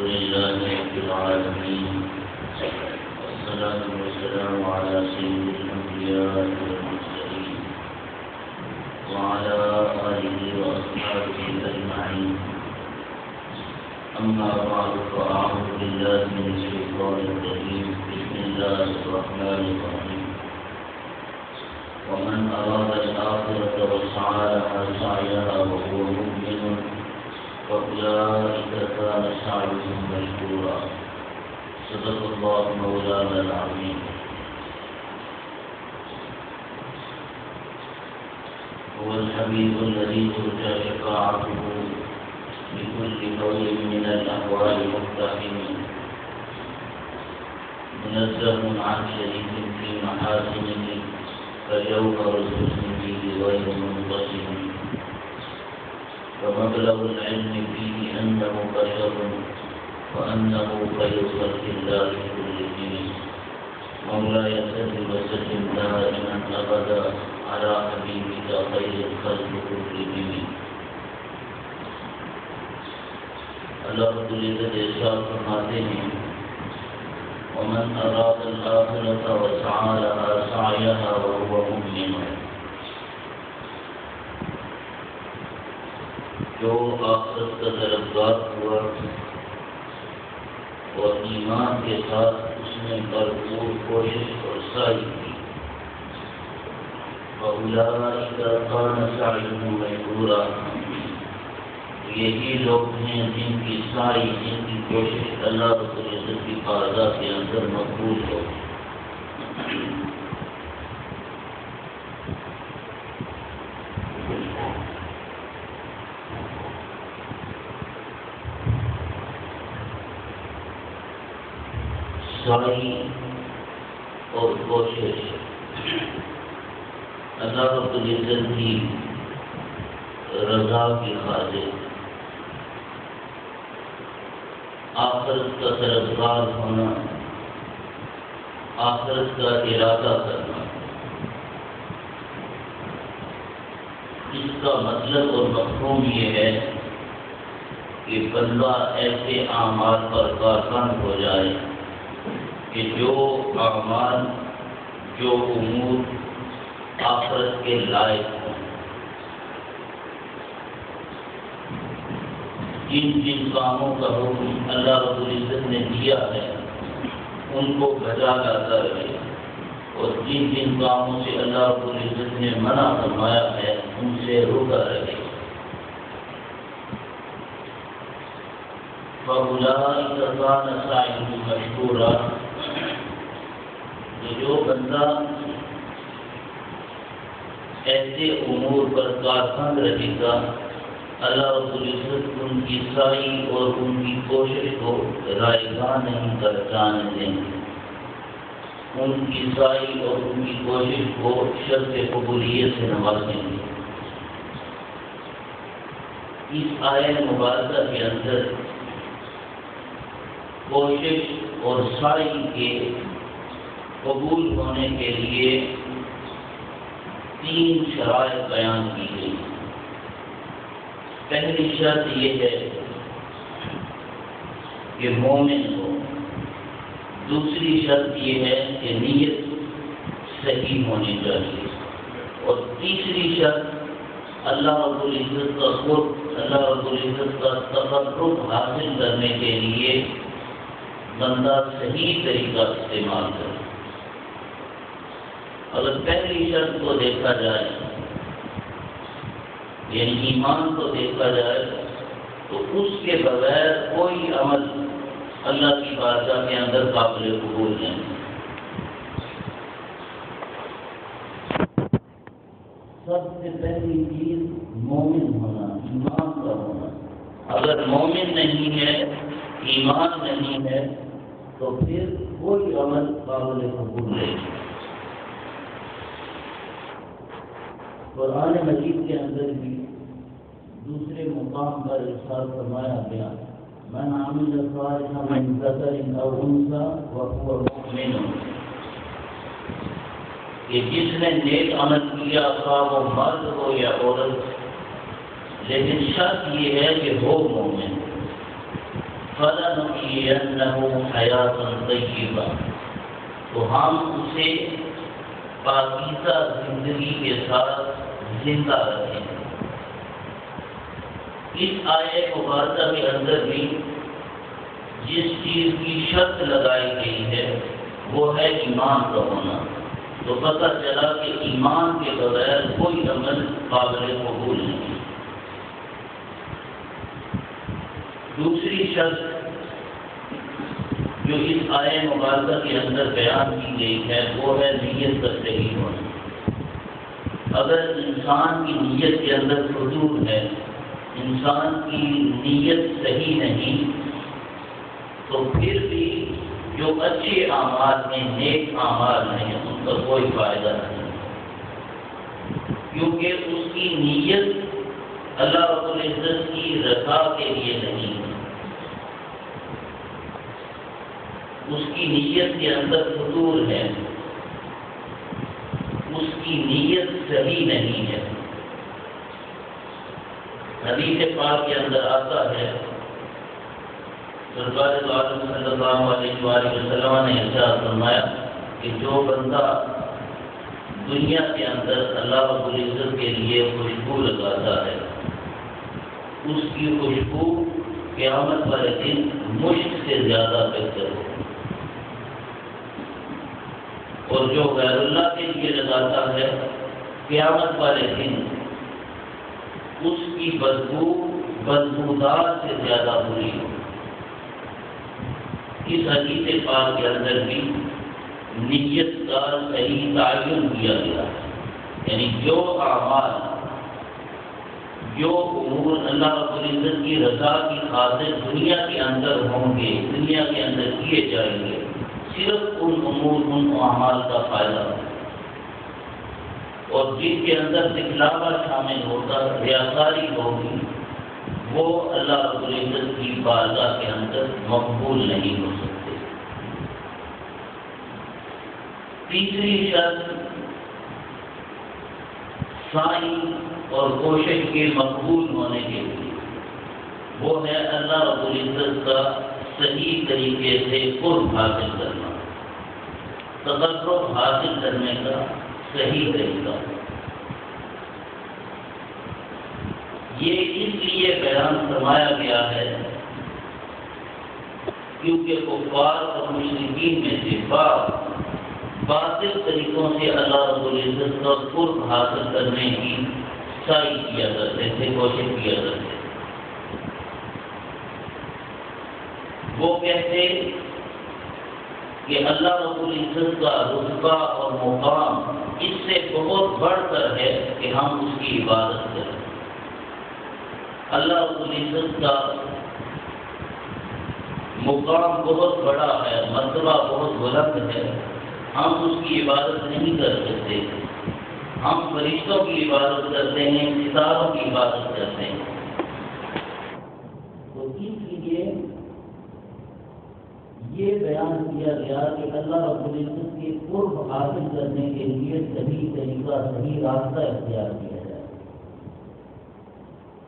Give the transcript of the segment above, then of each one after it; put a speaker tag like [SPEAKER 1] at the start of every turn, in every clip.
[SPEAKER 1] لله رب العالمين، والصلاة والسلام على سيد الأنبياء والمرسلين وعلى آله وأصحابه أجمعين. أما بعد، فأعوذ بالله من الشيطان الرجيم. بسم الله الرحمن الرحيم. ومن أراد الآخرة وسعى لها سعيها وهو مؤمن فأولئك كان سعيهم مشكورا. صدق الله مولانا العظيم. هو الحبيب الذي ترجى شفاعته بكل قول من الأحوال مقتحم، منزه عن شريك في محاسنه فجوهر الحسن فيه غير منقسم. ومبلغ العلم فيه أنه بشر وأنه خير خلق الله كلهم. مولاي صل وسلم دائما أبدا على حبيبك خير الخلق كلهم. اللہ رب العزت ارشاد فرماتے ہیں: ومن أراد الآخرة وسعى لها سعيها وهو مؤمن. جو آخرت کا طلبگار ہوا اور ایمان کے ساتھ اس نے بھرپور کوشش اور سعی کی، فأولئک کان سعیهم مشکورا. یہی لوگ ہیں جن کی سعی، جن کی کوشش اللہ رب العزت کی بارگاہ کے اندر مقبول ہو. سعی اور کوشش اللہ رب العزت کی رضا کی خاطر، آخرت کا طلبگار ہونا، آخرت کا ارادہ کرنا، اس کا مطلب اور مفہوم یہ ہے کہ بندہ ایسے اعمال پر کاربند ہو جائے کہ جو اعمال، جو امور آخرت کے لائق ہوں. جن جن کاموں کا حکم اللہ رب العزت نے دیا ہے ان کو بجا لاتا رہے، اور جن جن کاموں سے اللہ رب العزت نے منع فرمایا ہے ان سے روکا رہے. فَأُولَٰئِكَ كَانَ سَعْيُهُمْ مَشْكُورًا. جو بندہ ایسے امور پر کاربند رہے گا، اللہ رب العزت ان کی سعی اور ان کی کوشش کو رائگاں نہیں کر جانے دیں گے. ان کی سعی اور ان کی کوشش کو شرط قبولیت سے نوازیں گے. اس آیت مبارکہ کے اندر کوشش اور سعی کے قبول ہونے کے لیے 3 شرائط بیان کی گئی. پہلی شرط یہ ہے کہ مومن ہو. دوسری شرط یہ ہے کہ نیت صحیح ہونی چاہیے. اور تیسری شرط اللہ رب العزت کا قرب، اللہ رب العزت کا تقرب حاصل کرنے کے لیے بندہ صحیح طریقہ استعمال کرے. اگر پہلی شرط کو دیکھا جائے، یعنی ایمان کو دیکھا جائے، تو اس کے بغیر کوئی عمل اللہ کی بارگاہ کے اندر قابل قبول نہیں. سب سے پہلی چیز مومن ہونا، ایمان کا ہونا. اگر مومن نہیں ہے، ایمان نہیں ہے، تو پھر کوئی عمل قابل قبول نہیں. قرآن مجید کے اندر بھی دوسرے مقام پر ارشاد فرمایا گیا: من عمل صالحا من ذکر او انثى وهو مؤمن. کہ جس نے نیک عمل کیا، خواہ وہ مرد ہو یا عورت، لیکن شرط یہ ہے کہ ہو مومن. فَلَنُحْيِيَنَّهُ حَيَاةً طَيِّبَةً، تو ہم اسے پاکیزہ زندگی کے ساتھ زندہ رکھیں گے۔ اس آیے مبارکہ کے اندر بھی جس چیز کی شرط لگائی گئی ہے وہ ہے ایمان کا ہونا، تو پتہ چلا کہ ایمان کے بغیر کوئی عمل قابل قبول نہیں۔ دوسری شرط جو اس آیے مبارکہ کے اندر بیان کی گئی ہے وہ ہے نیت کا صحیح ہونا۔ اگر انسان کی نیت کے اندر فجور ہے، انسان کی نیت صحیح نہیں، تو پھر بھی جو اچھے اعمال ہیں، نیک اعمال ہیں، ان کا کوئی فائدہ نہیں، کیونکہ اس کی نیت اللہ رب العزت کی رضا کے لیے نہیں ہے، اس کی نیت کے اندر فجور ہے، اس کی نیت صحیح نہیں ہے۔ حدیث پاک کے اندر آتا ہے، سرکار دو عالم صلی اللہ علیہ وآلہ وسلم نے ارشاد فرمایا کہ جو بندہ دنیا کے اندر اللہ رب العزت کے لیے خوشبو لگاتا ہے، اس کی خوشبو قیامت والے دن مشک سے زیادہ بہتر ہو، اور جو غیر اللہ کے لیے لگاتا ہے قیامت والے دن اس کی بدبو بدبودار سے زیادہ بری ہو۔ اس حدیث پاک کے اندر بھی نیت کا صحیح تعین کیا گیا ہے، یعنی جو اعمال، جو امور اللہ رب العزت کی رضا کی خاطر دنیا کے اندر ہوں گے، دنیا کے اندر کیے جائیں گے، صرف ان امور، ان اعمال کا فائدہ ہے، اور جن کے اندر دکھلاوا شامل ہوتا ہے، ریاکاری ہوگی، وہ اللہ رب العزت کی بارگاہ کے اندر مقبول نہیں ہو سکتے۔ تیسری شرط سعی اور کوشش کے مقبول ہونے کے لیے وہ ہے اللہ رب العزت کا صحیح طریقے سے قرب حاصل کرنا، تقرب حاصل کرنے کا صحیح طریقہ۔ یہ اس لیے بیان فرمایا گیا ہے کیونکہ کفار اور مشرکین میں سے باطل طریقوں سے اللہ رب العزت کا قرب حاصل کرنے کی سعی کیا کرتے تھے، کوشش کیا کرتے تھے۔ وہ کہتے کہ اللہ رب العزت کا رتبہ اور مقام اس سے بہت بڑھ کر ہے کہ ہم اس کی عبادت کریں۔ اللہ رب العزت کا مقام بہت بڑا ہے، مرتبہ بہت بلند ہے، ہم اس کی عبادت نہیں کر سکتے، ہم فرشتوں کی عبادت کرتے ہیں، ستاروں کی عبادت کرتے ہیں۔ تو اس لیے یہ بیان کیا گیا کہ اللہ رب العزت کے قرب حاصل کرنے کے لیے صحیح طریقہ، صحیح راستہ اختیار کیا جائے۔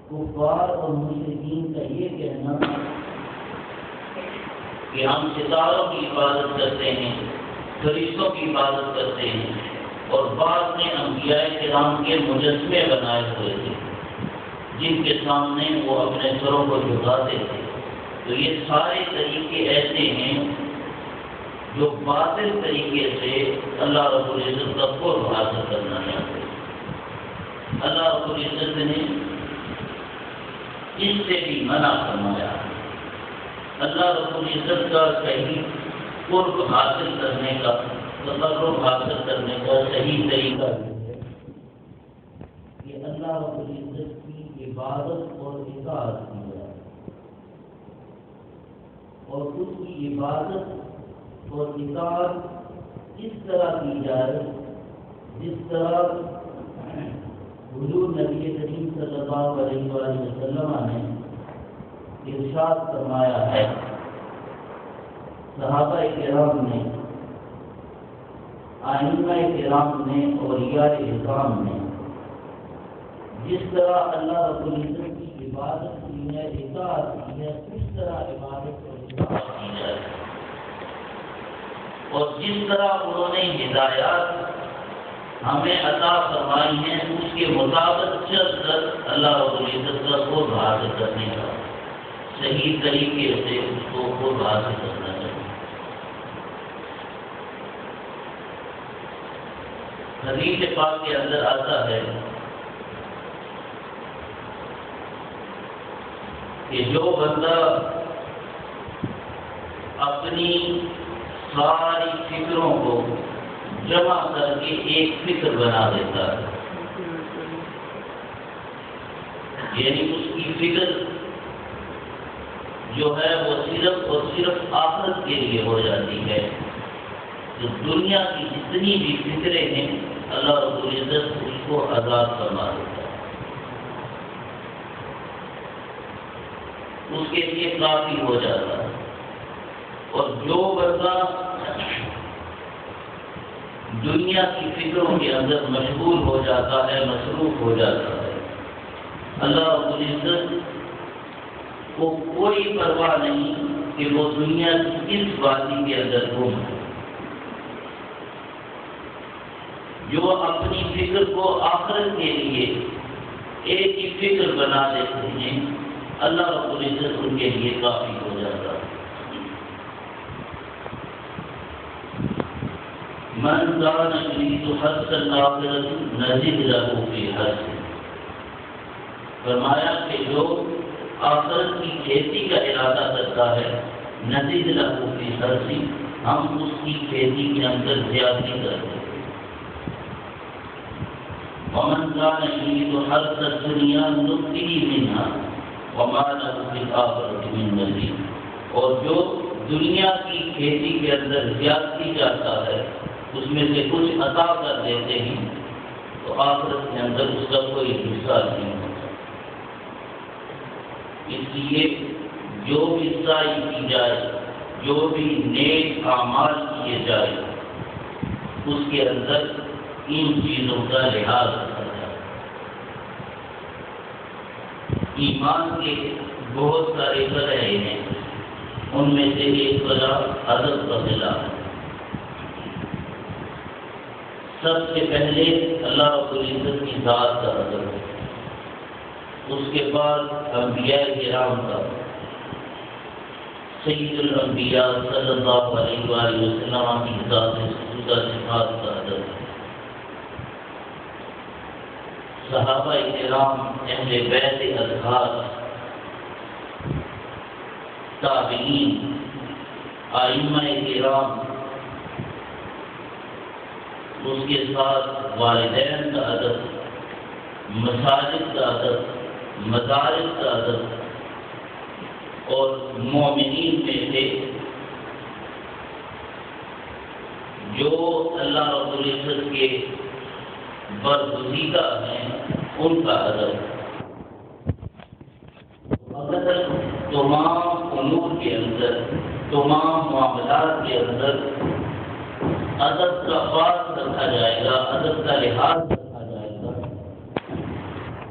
[SPEAKER 1] کفار اور مشرکین کا یہ کہنا کہ ہم ستاروں کی عبادت کرتے ہیں، فرشتوں کی عبادت کرتے ہیں، اور بعض نے انبیاء کرام کے مجسمے بنائے ہوئے تھے جن کے سامنے وہ اپنے سروں کو جھکاتے تھے، تو یہ سارے طریقے ایسے ہیں جو باطل طریقے سے اللہ رب العزت کا قرب حاصل کرنا چاہتے ہیں۔ اللہ رب العزت نے اس سے بھی منع فرمایا۔ اللہ رب العزت کا صحیح قرب حاصل کرنے کا، تقرب حاصل کرنے کا صحیح طریقہ یہ ہے کہ اللہ رب العزت کی عبادت اور اطاعت کی جائے، اور اس کی عبادت اور اطاعت اس طرح کی جائے جس طرح حضور نبی کریم صلی اللہ علیہ وآلہ وسلم نے ارشاد فرمایا ہے، صحابہ کرام نے، ائمہ کرام نے، اولیاء اعظام نے جس طرح اللہ رب العزت کی عبادت کی کی ہے، اطاعت کی ہے، کس طرح عبادت اور اطاعت کی جائے، اور جس طرح انہوں نے ہدایات ہمیں عطا فرمائی ہیں اس کے مطابق چل کر اللہ رب العزت کا خود حاصل کرنے کا صحیح طریقے سے اس کو خود حاصل کرنا چاہیے۔ حدیث پاک کے اندر آتا ہے کہ جو بندہ اپنی ساری فکروں کو جمع کر کے ایک فکر بنا دیتا ہے، یعنی اس کی فکر جو ہے وہ صرف اور صرف آخرت کے لیے ہو جاتی ہے، تو دنیا کی جتنی بھی فکریں ہیں اللہ رب العزت اس کو آزاد فرما دیتا ہے، اس کے لیے کافی ہو جاتا ہے۔ اور جو بندہ دنیا کی فکروں کے اندر مشغول ہو جاتا ہے، مصروف ہو جاتا ہے، اللہ رب العزت کو کوئی پرواہ نہیں کہ وہ دنیا کی کس وادی کے اندر گم ہے۔ جو اپنی فکر کو آخرت کے لیے ایک ہی فکر بنا دیتے ہیں، اللہ رب العزت ان کے لیے کافی ہو جاتا ہے۔ من كان يريد حرث الآخرة نزد له في حرثه، فرمایا کہ جو آخرت کی کھیتی کا ارادہ کرتا ہے، نزد له في حرثه، ہم اس کی کھیتی کے اندر زیادتی کرتے ہیں۔ ومن كان يريد حرث الدنيا نؤته منها وما له في الآخرة من نصيب، اور جو دنیا کی کھیتی کے اندر زیادتی چاہتا ہے اس میں سے کچھ عطا کر دیتے ہیں تو آخرت کے اندر اس کا کوئی حصہ نہیں ہوتا۔ اس لیے جو بھی سعی کی جائے، جو بھی نیک اعمال کیے جائے، اس کے اندر ان چیزوں کا لحاظ رکھا جائے۔ ایمان کے بہت سارے فرائض ہیں، ان میں سے ایک وجہ ادب کا خلاف ہے۔ سب سے پہلے اللہ رب العزت کی ذات کا ادب ہے، اس کے بعد انبیاء کرام کا، سید الانبیاء صلی اللہ علیہ وآلہ وسلم کی ذات صفات کا ادب ہے، صحابہ کرام، اہل بیت اطہار، تابعین، ائمہ کرام، اس کے ساتھ والدین کا ادب، مساجد کا ادب، مدارس کا ادب، اور مومنین میں سے جو اللہ رب العزت کے برگزیدہ ہیں ان کا ادب۔ اگر تمام امور کے اندر، تمام معاملات کے اندر ادب کا خاص رکھا جائے گا، ادب کا لحاظ رکھا جائے گا،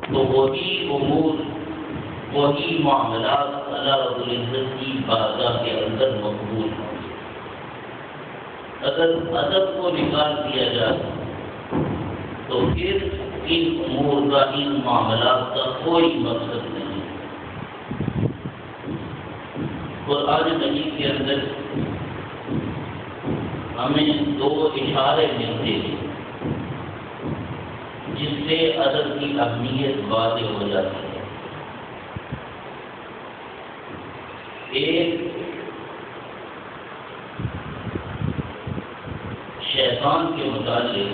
[SPEAKER 1] تو وہی امور، وہی معاملات اللہ رب العزت کی بارگاہ کے اندر مقبول ہوں گے۔ اگر ادب کو نکال دیا جائے تو پھر ان امور کا، ان معاملات کا کوئی مقصد نہیں۔ قرآن مجید کے اندر ہمیں دو اشارے ملتے ہیں جس سے ادب کی اہمیت واضح ہو جاتی ہے۔ ایک شیطان کے متعلق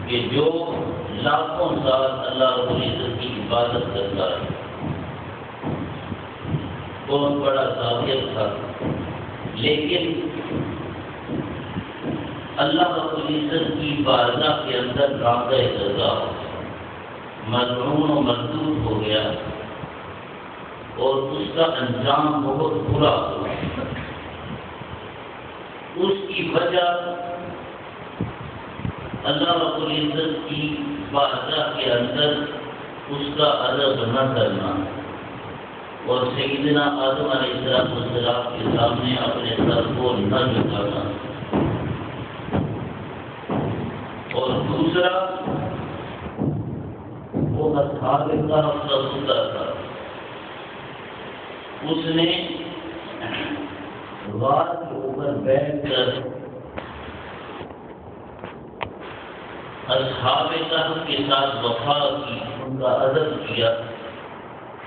[SPEAKER 1] کہ جو لاکھوں سال اللہ رب العزت کی عبادت کرتا ہے، بہت بڑا ظاہر تھا، لیکن اللہ رب العزت کی بارگاہ کے اندر راغ درگاہ ملعون و مردود ہو گیا اور اس کا انجام بہت برا ہوا۔ اس کی وجہ اللہ رب العزت کی بارگاہ کے اندر اس کا ادب نہ کرنا اور سیدنا آدم علیہ السلام کے سامنے اپنے سر کو نہ جھکانا، اور دوسرا وہ اصحاب کہف کا سوتا تھا، اس نے غار کے اوپر بیٹھ کر اصحاب کہف کے ساتھ وفا کی، ان کا ادب کیا،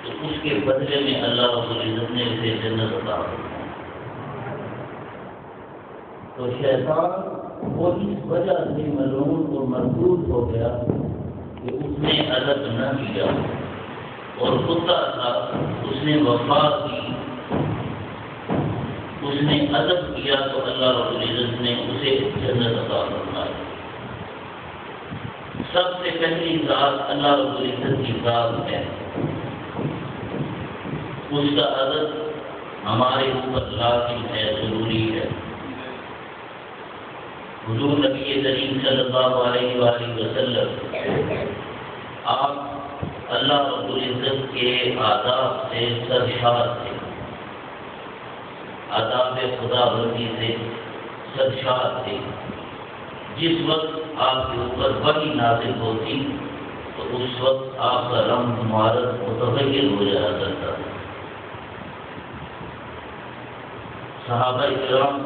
[SPEAKER 1] تو اس کے بدلے میں اللہ رب العزت نے اسے جنت عطا فرمائی۔ تو شیطان وہ اس وجہ سے ملعون اور مردود ہو گیا کہ اس نے ادب نہ کیا، اور کتا تھا اس نے وفا کی، اس نے ادب کیا، تو اللہ رب العزت نے اسے جنت عطا فرمائی۔ سب سے پہلی ذات اللہ رب العزت کی ذات ہے، اس کا ادب ہمارے اوپر لازم ہے، ضروری ہے۔ حضور نبی کریم صلی اللہ علیہ وآلہ وسلم آپ اللہ رب العزت کے آداب سے سرشار تھے، آداب خدا بندی سے سرشار تھے۔ جس وقت آپ کے اوپر وحی نازل ہوتی تو اس وقت آپ کا رنگ مبارک متغیر ہو جایا کرتا تھا۔ صحابہ کرام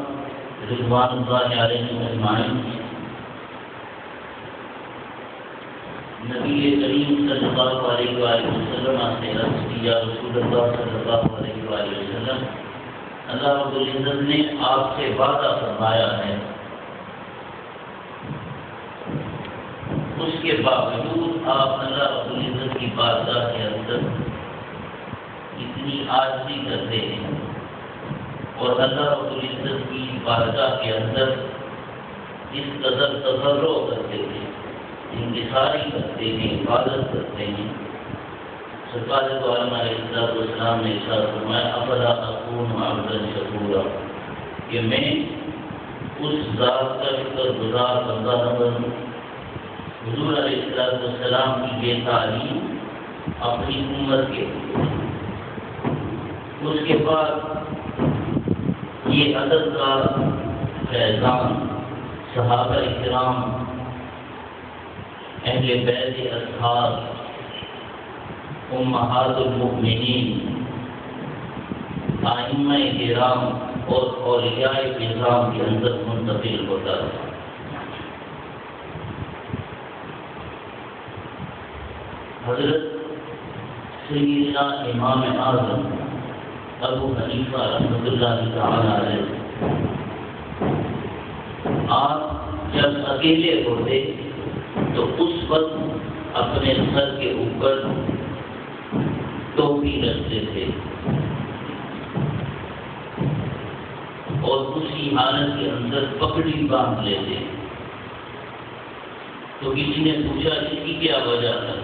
[SPEAKER 1] رضوان اللہ علیہم اجمعین نبی کریم صلی اللہ علیہ وآلہ وسلم سے عرض کیا، رسول اللہ صلی اللہ علیہ وآلہ وسلم، اللہ رب العزت نے آپ سے وعدہ فرمایا ہے، اس کے باوجود آپ اللہ رب العزت کی بارگاہ کے اندر اتنی عاجزی کرتے ہیں اور اللہ رب العزت کی بارگاہ کے اندر اس قدر تضرع کرتے ہیں، انکساری کرتے ہیں، عبادت کرتے ہیں۔ سرکار دو عالم علیہ السلام نے ارشاد فرمایا، افلا اکون عبدا شکورا، کہ میں اس ذات کا شکر گزار بندہ نہ بنوں۔ حضور علیہ السلام کی یہ تعلیم اپنی امت کے، اس کے بعد یہ ادب کا فیضان صحابہ کرام، اہل بیت اصحاب، امہات المؤمنین، ائمہ کرام اور اولیاء کرام کے اندر منتقل ہوتا ہے۔ حضرت سیدنا امام اعظم ابو حنیفہ رحمۃ اللہ تعالی علیہ، آپ جب اکیلے ہوتے تو اس وقت اپنے سر کے اوپر ٹوپی رکھتے تھے اور اسی حالت کے اندر پگڑی باندھ لیتے۔ تو کسی نے پوچھا اس کی کیا وجہ ہے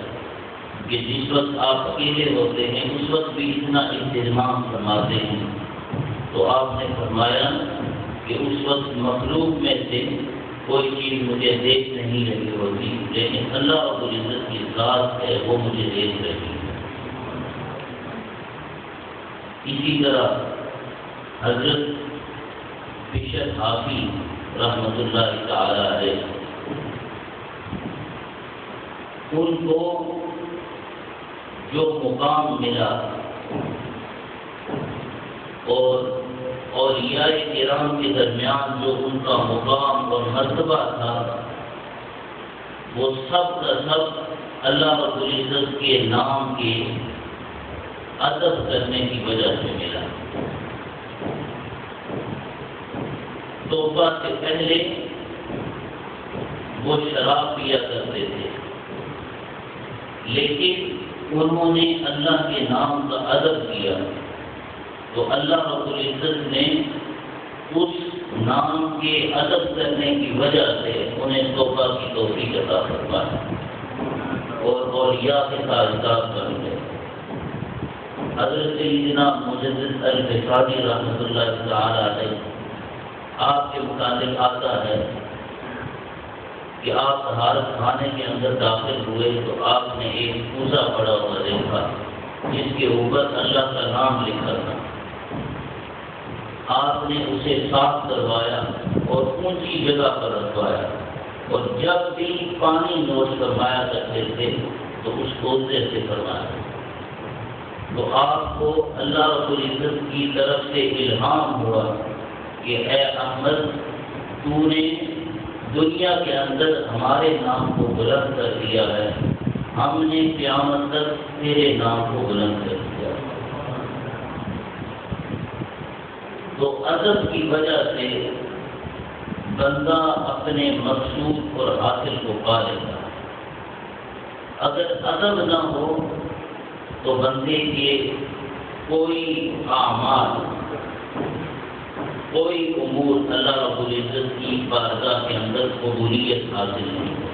[SPEAKER 1] کہ جس وقت آپ اکیلے ہوتے ہیں اس وقت بھی اتنا اہتمام فرماتے ہیں؟ تو آپ نے فرمایا کہ اس وقت مخلوق میں سے کوئی چیز مجھے دیکھ نہیں رہی ہوتی، لیکن اللہ رب العزت کی ذات ہے وہ مجھے دیکھ رہی ہے۔ اسی طرح حضرت بشر حافی رحمۃ اللہ تعالی علیہ، ان کو جو مقام ملا اور اولیاء کرام کے درمیان جو ان کا مقام اور مرتبہ تھا، وہ سب کا سب اللہ رب العزت کے نام کے ادب کرنے کی وجہ سے ملا۔ توبہ سے پہلے وہ شراب پیا کرتے تھے، لیکن انہوں نے اللہ کے نام کا ادب کیا تو اللہ رب العزت نے اس نام کے ادب کرنے کی وجہ سے انہیں توبہ کی توفیق عطا فرمائی اور اولیاء کے تعلقات بن گئے۔ حضرت سیدنا مجدد الفسادی رحمۃ اللہ تعالی علیہ، آپ کے متعلق آتا ہے کہ آپ طہارت خانے کے اندر داخل ہوئے تو آپ نے ایک کوزہ پڑا ہوا دیکھا جس کے اوپر اللہ کا نام لکھا تھا. آپ نے اسے صاف کروایا اور اونچی جگہ پر رکھوایا، اور جب بھی پانی نوش فرمایا کرتے تھے تو اس کوزے سے فرمایا. تو آپ کو اللہ رب العزت کی طرف سے الہام ہوا کہ اے احمد، تو نے دنیا کے اندر ہمارے نام کو بلند کر دیا ہے، ہم نے قیامت تک تیرے نام کو بلند کر دیا. تو ادب کی وجہ سے بندہ اپنے مقصود اور حاصل کو پا لیتا ہے. اگر ادب نہ ہو تو بندے کے کوئی اعمال، کوئی امور اللہ رب العزت کی بارگاہ کے اندر قبولیت حاصل نہیں ہوتی.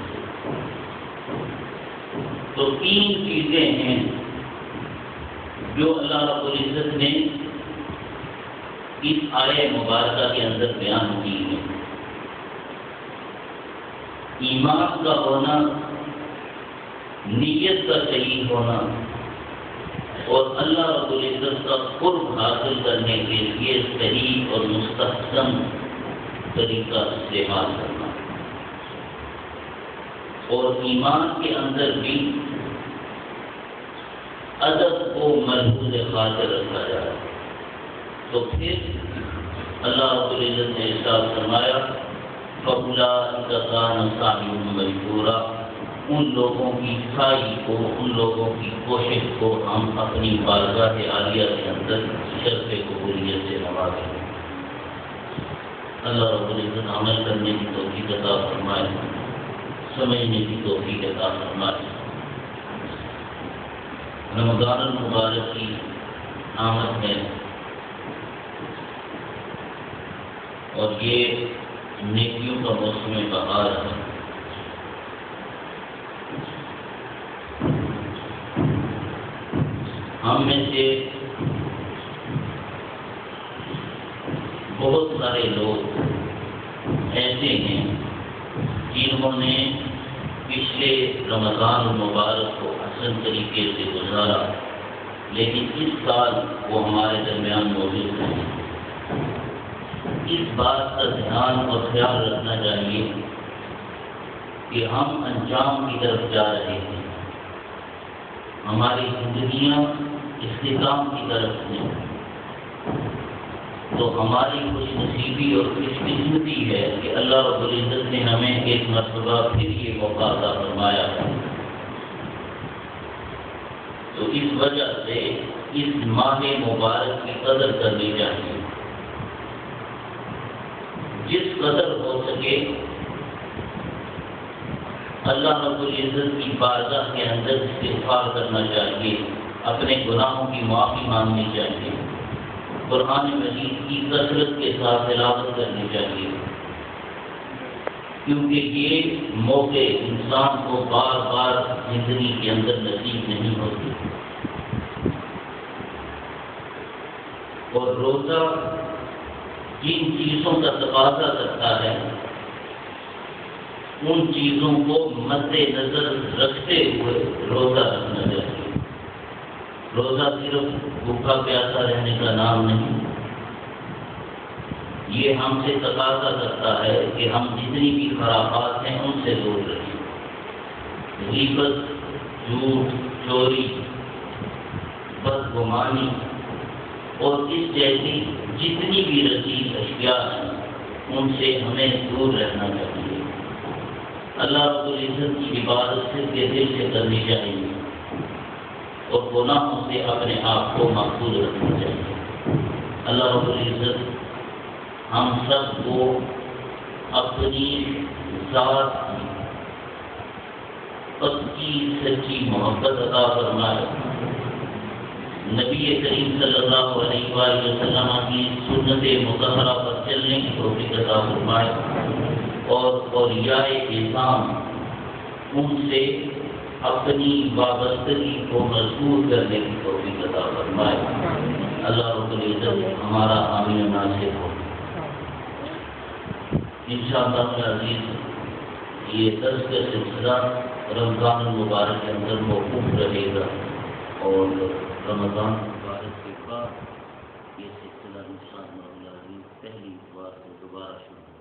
[SPEAKER 1] تو 3 چیزیں ہیں جو اللہ رب العزت نے اس آیہ مبارکہ کے اندر بیان کی ہے. ایمان کا ہونا، نیت کا صحیح ہونا، اور اللہ رب العزت کا قرب حاصل کرنے کے لیے صحیح اور مستحسن طریقہ استعمال کرنا. اور ایمان کے اندر بھی ادب کو ملحوظ خاطر رکھا جائے. تو پھر اللہ رب العزت نے ارشاد فرمایا فَأُولَٰئِكَ كَانَ سَعْيُهُمْ مَشْكُورًا، ان لوگوں کی سعی کو، ان لوگوں کی کوشش کو ہم اپنی بارگاہ عالیہ کے اندر شرف قبولیت سے نوازیں. اللہ رب العزت عمل کرنے کی توفیق عطا فرمائے، سمجھنے کی توفیق عطا فرمائے. رمضان المبارک کی آمد ہے اور یہ نیکیوں کا موسم بہار ہے. ہم میں سے بہت سارے لوگ ایسے ہیں جنہوں نے پچھلے رمضان المبارک کو حسن طریقے سے گزارا، لیکن اس سال وہ ہمارے درمیان موجود نہیں. اس بات کا دھیان اور خیال رکھنا چاہیے کہ ہم انجام کی طرف جا رہے ہیں، ہماری زندگیاں اختتام کی طرف ہیں. تو ہماری خوش نصیبی اور خوش قسمتی ہے کہ اللہ رب العزت نے ہمیں ایک مرتبہ پھر یہ موقع عطا فرمایا ہے. تو اس وجہ سے اس ماہ مبارک کی قدر کرنی چاہیے. جس قدر ہو سکے اللہ رب العزت کی بارگاہ کے اندر استغفار کرنا چاہیے، اپنے گناہوں کی معافی مانگنی چاہیے، قرآن مجید کی کثرت کے ساتھ تلاوت کرنی چاہیے، کیونکہ یہ موقع انسان کو بار بار زندگی کے اندر نصیب نہیں ہوتی. اور روزہ جن چیزوں کا تقاضا کرتا ہے ان چیزوں کو مد نظر رکھتے ہوئے روزہ رکھنا چاہیے. روزہ صرف بھوکا پیاسا رہنے کا نام نہیں، یہ ہم سے تقاضا کرتا ہے کہ ہم جتنی بھی خرابات ہیں ان سے دور رہیں. غیبت، جھوٹ، چوری، بدگمانی اور اس جیسی جتنی بھی رذیل اشیاء ہیں ان سے ہمیں دور رہنا چاہیے. اللہ رب العزت کی عبادت سے دل سے کرنی چاہیے اور گناہوں سے اپنے آپ کو محفوظ رکھنا چاہیے. اللہ رب العزت ہم سب کو اپنی ذات کی پکی سچی محبت عطا فرمائے، نبی کریم صلی اللہ علیہ وآلہ وسلم کی سنت مطہرہ پر چلنے کی توفیق عطا فرمائے، اور اولیاء اعظام ان سے اپنی وابستگی کو مضبوط کرنے کی توفیق عطا فرمائے. اللہ رب العزت ہمارا حامی و ناصر ہو. انشاءاللہ عزیز یہ درس کا سلسلہ رمضان المبارک کے اندر موقوف رہے گا اور رمضان المبارک کے بعد یہ سلسلہ انشاءاللہ پہلی بار کو دوبارہ شروع